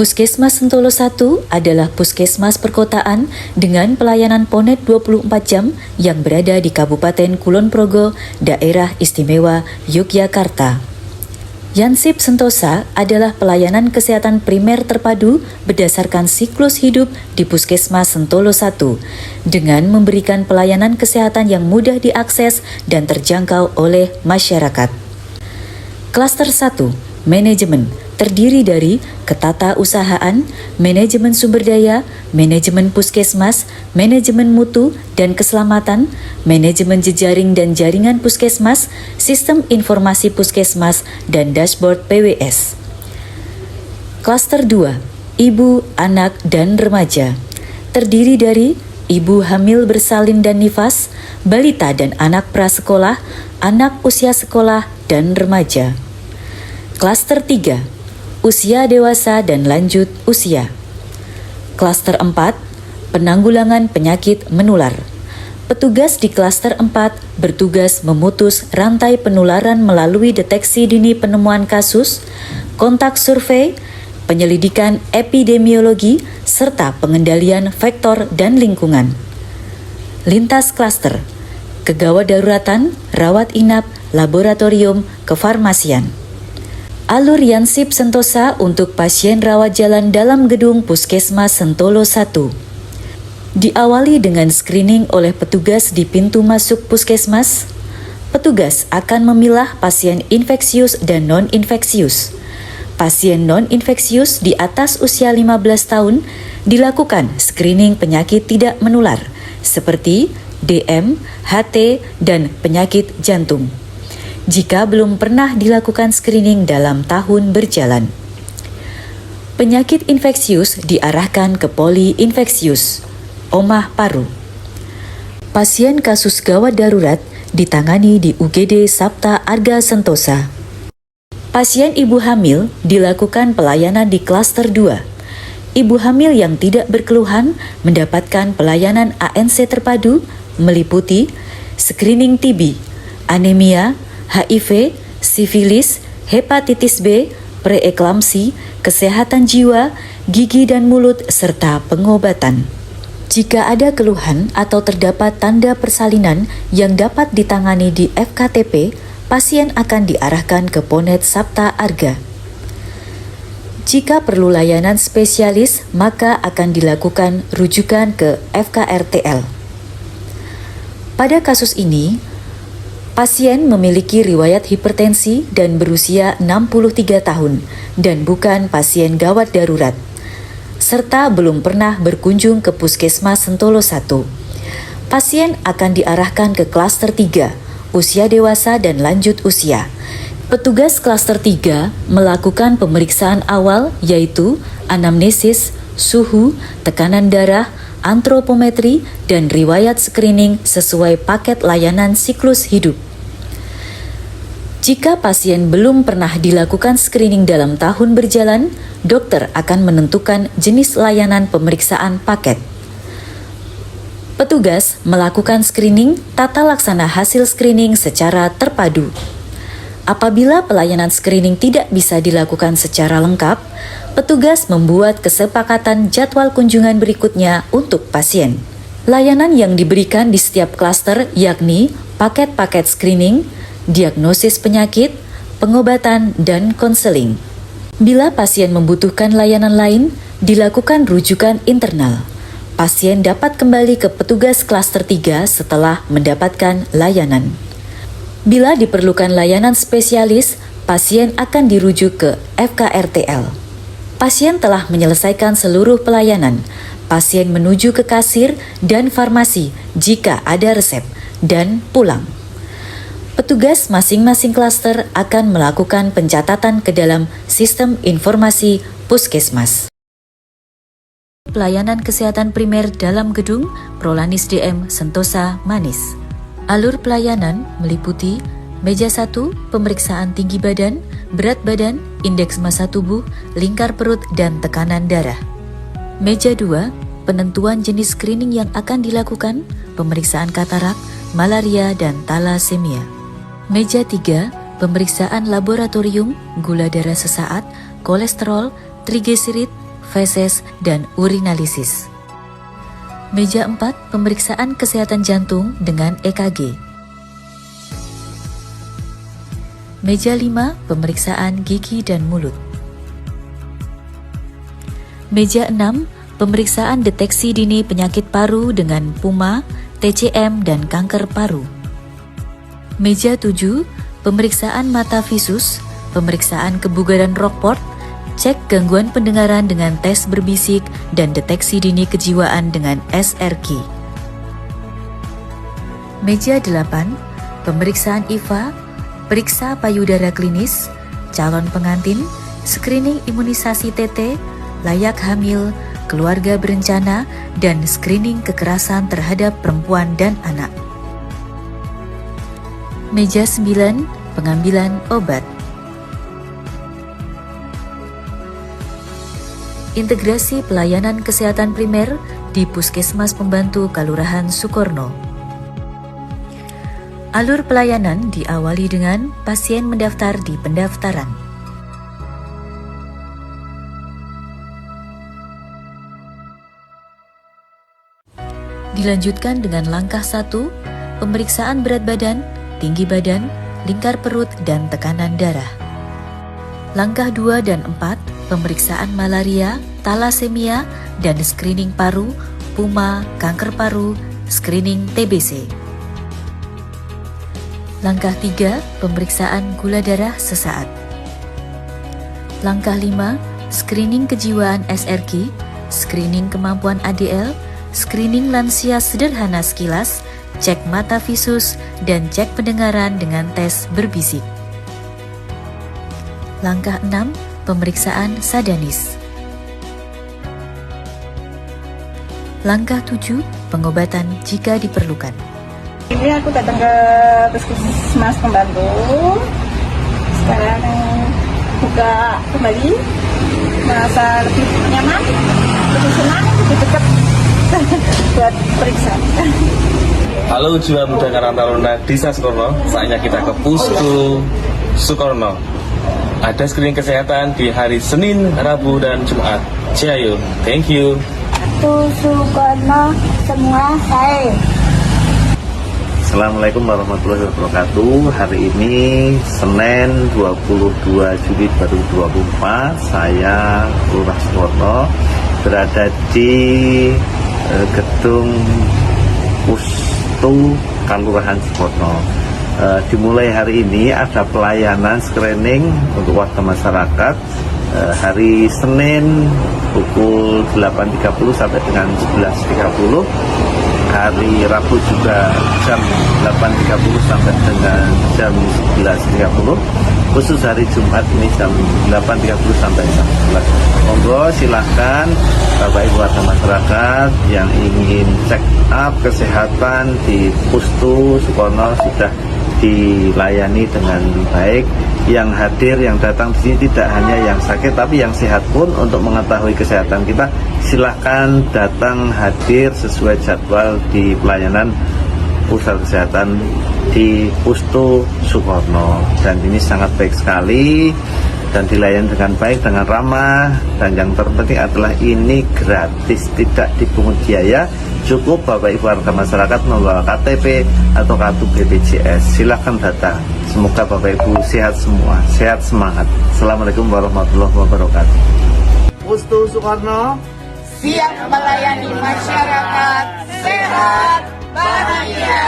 Puskesmas Sentolo 1 adalah puskesmas perkotaan dengan pelayanan Ponet 24 jam yang berada di Kabupaten Kulon Progo, Daerah Istimewa Yogyakarta. Yansip Sentosa adalah pelayanan kesehatan primer terpadu berdasarkan siklus hidup di Puskesmas Sentolo 1 dengan memberikan pelayanan kesehatan yang mudah diakses dan terjangkau oleh masyarakat. Klaster 1, manajemen, terdiri dari ketatausahaan, manajemen sumber daya, manajemen puskesmas, manajemen mutu dan keselamatan, manajemen jejaring dan jaringan puskesmas, sistem informasi puskesmas, dan dashboard PWS. Klaster 2, ibu, anak, dan remaja, terdiri dari ibu hamil bersalin dan nifas, balita dan anak prasekolah, anak usia sekolah, dan remaja. Klaster 3, usia dewasa dan lanjut usia. Klaster 4, penanggulangan penyakit menular. Petugas di klaster 4 bertugas memutus rantai penularan melalui deteksi dini penemuan kasus, kontak survei, penyelidikan epidemiologi, serta pengendalian faktor dan lingkungan. Lintas klaster, kegawat daruratan, rawat inap, laboratorium, kefarmasian. Alur Yansip Sentosa untuk pasien rawat jalan dalam gedung Puskesmas Sentolo 1. Diawali dengan screening oleh petugas di pintu masuk puskesmas. Petugas akan memilah pasien infeksius dan non-infeksius. Pasien non-infeksius di atas usia 15 tahun dilakukan screening penyakit tidak menular seperti DM, HT, dan penyakit jantung. Jika belum pernah dilakukan screening dalam tahun berjalan. Penyakit infeksius diarahkan ke poliinfeksius, omah paru. Pasien kasus gawat darurat ditangani di UGD Sabta Arga Sentosa. Pasien ibu hamil dilakukan pelayanan di klaster 2. Ibu hamil yang tidak berkeluhan mendapatkan pelayanan ANC terpadu meliputi screening TB, anemia, HIV, sifilis, hepatitis B, preeklamsi, kesehatan jiwa, gigi dan mulut, serta pengobatan. Jika ada keluhan atau terdapat tanda persalinan yang dapat ditangani di FKTP, pasien akan diarahkan ke Ponet Sabta Arga. Jika perlu layanan spesialis, maka akan dilakukan rujukan ke FKRTL. Pada kasus ini, pasien memiliki riwayat hipertensi dan berusia 63 tahun dan bukan pasien gawat darurat, serta belum pernah berkunjung ke Puskesmas Sentolo 1. Pasien akan diarahkan ke klaster 3, usia dewasa dan lanjut usia. Petugas klaster 3 melakukan pemeriksaan awal yaitu anamnesis, suhu, tekanan darah, antropometri, dan riwayat screening sesuai paket layanan siklus hidup. Jika pasien belum pernah dilakukan screening dalam tahun berjalan, dokter akan menentukan jenis layanan pemeriksaan paket. Petugas melakukan screening tata laksana hasil screening secara terpadu. Apabila pelayanan screening tidak bisa dilakukan secara lengkap, petugas membuat kesepakatan jadwal kunjungan berikutnya untuk pasien. Layanan yang diberikan di setiap klaster yakni paket-paket screening, diagnosis penyakit, pengobatan, dan konseling. Bila pasien membutuhkan layanan lain, dilakukan rujukan internal. Pasien dapat kembali ke petugas klaster 3 setelah mendapatkan layanan. Bila diperlukan layanan spesialis, pasien akan dirujuk ke FKRTL. Pasien telah menyelesaikan seluruh pelayanan. Pasien menuju ke kasir dan farmasi jika ada resep, dan pulang. Petugas masing-masing klaster akan melakukan pencatatan ke dalam sistem informasi puskesmas. Pelayanan kesehatan primer dalam gedung Prolanis DM Sentosa Manis. Alur pelayanan meliputi meja 1, pemeriksaan tinggi badan, berat badan, indeks massa tubuh, lingkar perut, dan tekanan darah. Meja 2, penentuan jenis screening yang akan dilakukan, pemeriksaan katarak, malaria, dan talasemia. Meja 3, pemeriksaan laboratorium, gula darah sesaat, kolesterol, triglycerid, feses, dan urinalisis. Meja 4, pemeriksaan kesehatan jantung dengan EKG. Meja 5, pemeriksaan gigi dan mulut. Meja 6, pemeriksaan deteksi dini penyakit paru dengan PUMA, TCM, dan kanker paru. Meja 7, pemeriksaan mata visus, pemeriksaan kebugaran Rockport, cek gangguan pendengaran dengan tes berbisik, dan deteksi dini kejiwaan dengan SRQ. Meja 8, pemeriksaan IVA, periksa payudara klinis, calon pengantin, screening imunisasi TT, layak hamil, keluarga berencana, dan screening kekerasan terhadap perempuan dan anak. Meja 9, pengambilan obat. Integrasi pelayanan kesehatan primer di Puskesmas Pembantu Kelurahan Sukorno. Alur pelayanan diawali dengan pasien mendaftar di pendaftaran. Dilanjutkan dengan langkah 1, pemeriksaan berat badan, tinggi badan, lingkar perut, dan tekanan darah. Langkah 2 dan 4, pemeriksaan malaria, talasemia, dan screening paru, PUMA, kanker paru, screening TBC. Langkah 3, pemeriksaan gula darah sesaat. Langkah 5, screening kejiwaan SRQ, screening kemampuan ADL, screening lansia sederhana sekilas, cek mata visus, dan cek pendengaran dengan tes berbisik. Langkah 6, pemeriksaan sadanis. Langkah 7, pengobatan jika diperlukan. Ini aku datang ke Puskesmas Pembantu. Sekarang buka kembali, merasa lebih nyaman, lebih senang, lebih dekat buat periksa. Halo jiwa muda Karang Taruna Desa Sukorno, saatnya kita ke Pusko Sukorno. Ada screening kesehatan di hari Senin, Rabu, dan Jumat. Ciao, thank you. Sukorno semua saya. Assalamualaikum warahmatullahi wabarakatuh. Hari ini Senin 22 Juli 2024, saya Lurah Sukorno berada di gedung Pustu Kelurahan Sukorno. Dimulai hari ini ada pelayanan screening untuk warga masyarakat hari Senin pukul 8.30 sampai dengan 11.30. Hari Rabu juga jam 8.30 sampai dengan jam 11.30. Khusus hari Jumat ini jam 8.30 sampai jam 11. Monggo silahkan Bapak Ibu warga masyarakat yang ingin check up kesehatan di Pustu Sukorno sudah dilayani dengan baik. Yang hadir, yang datang di sini tidak hanya yang sakit, tapi yang sehat pun untuk mengetahui kesehatan kita. Silahkan datang hadir sesuai jadwal di pelayanan pusat kesehatan di Pustu Sukorno. Dan ini sangat baik sekali dan dilayani dengan baik, dengan ramah, dan yang terpenting adalah ini gratis, tidak dipungut biaya. Cukup Bapak Ibu warga masyarakat membawa KTP atau kartu BPJS. Silahkan datang. Semoga Bapak Ibu sehat semua, sehat semangat. Assalamualaikum warahmatullahi wabarakatuh. Pustu Sukorno Siap melayani masyarakat, sehat, bahagia.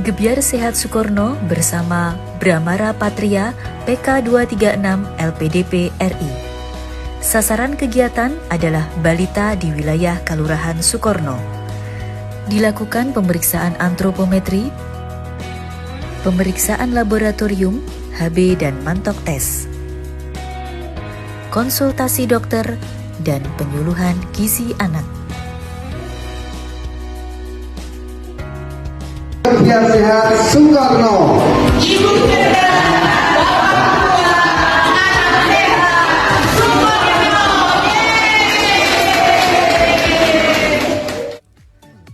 Gebyar Sehat Sukorno bersama Bramara Patria PK 236 LPDP RI. Sasaran kegiatan adalah balita di wilayah Kelurahan Sukorno. Dilakukan pemeriksaan antropometri, pemeriksaan laboratorium, HB dan mantok tes, konsultasi dokter, dan penyuluhan gizi anak. Gebyar Sehat Sukorno. Ibu cerdas, bapak tua, anak sehat, Sukorno.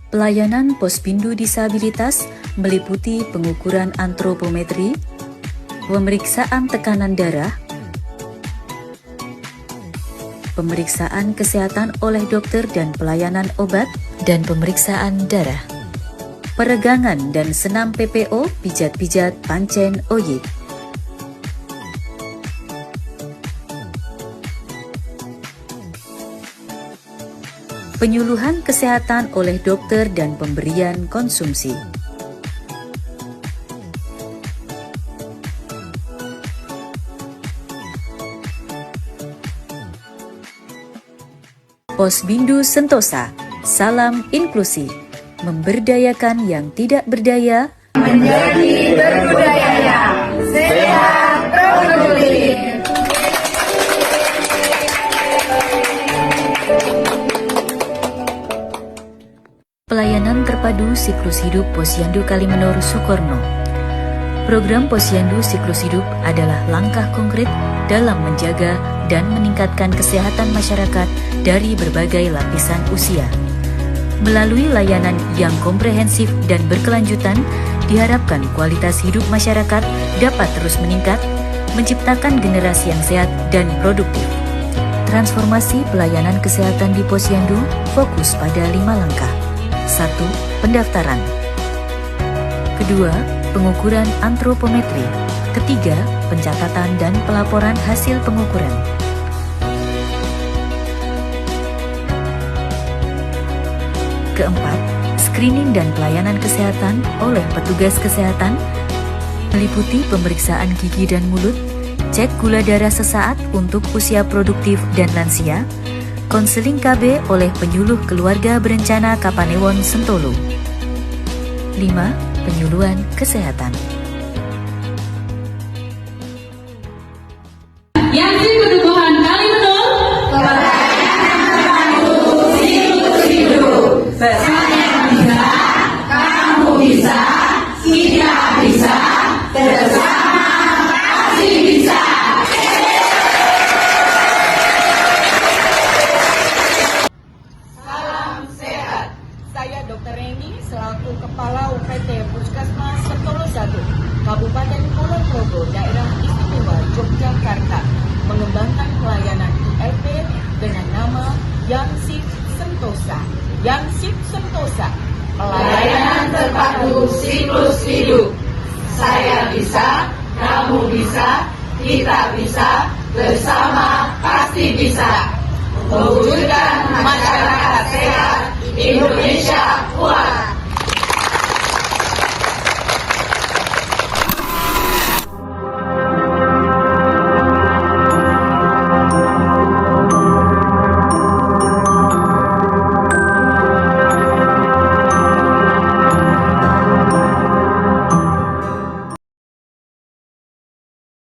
Pelayanan Pospindu Disabilitas meliputi pengukuran antropometri, pemeriksaan tekanan darah, pemeriksaan kesehatan oleh dokter dan pelayanan obat, dan pemeriksaan darah. Peregangan dan senam PPO, pijat-pijat, pancen, oyik. Penyuluhan kesehatan oleh dokter dan pemberian konsumsi. Posbindu Sentosa, salam inklusi, memberdayakan yang tidak berdaya, Menjadi berbudaya, sehat, produktif. Pelayanan terpadu siklus hidup Posyandu Kalimenur Sukorno. Program Posyandu Siklus Hidup adalah langkah konkret dalam menjaga dan meningkatkan kesehatan masyarakat dari berbagai lapisan usia. Melalui layanan yang komprehensif dan berkelanjutan, diharapkan kualitas hidup masyarakat dapat terus meningkat, menciptakan generasi yang sehat dan produktif. Transformasi pelayanan kesehatan di Posyandu fokus pada 5 langkah. 1. Pendaftaran. Kedua, pengukuran antropometri. Ketiga, pencatatan dan pelaporan hasil pengukuran. Keempat, screening dan pelayanan kesehatan oleh petugas kesehatan, meliputi pemeriksaan gigi dan mulut, cek gula darah sesaat untuk usia produktif dan lansia, konseling KB oleh penyuluh keluarga berencana Kapanewon Sentolo. 5. Penyuluhan kesehatan. Yang di Pedukuhan Kalimenur, Kamu bisa, kita bisa, bersama pasti bisa. Salam sehat. Saya Dr. Reni selaku Kepala UPT Puskesmas Sentolo 1, Kabupaten Kulon Progo, Daerah Istimewa Yogyakarta, mengembangkan pelayanan ILP dengan nama Yangsip Sentosa. Yangsip Sentosa, pelayanan terpadu siklus hidup. Saya bisa, kamu bisa, kita bisa, bersama pasti bisa. Mewujudkan masyarakat sehat, Indonesia kuat.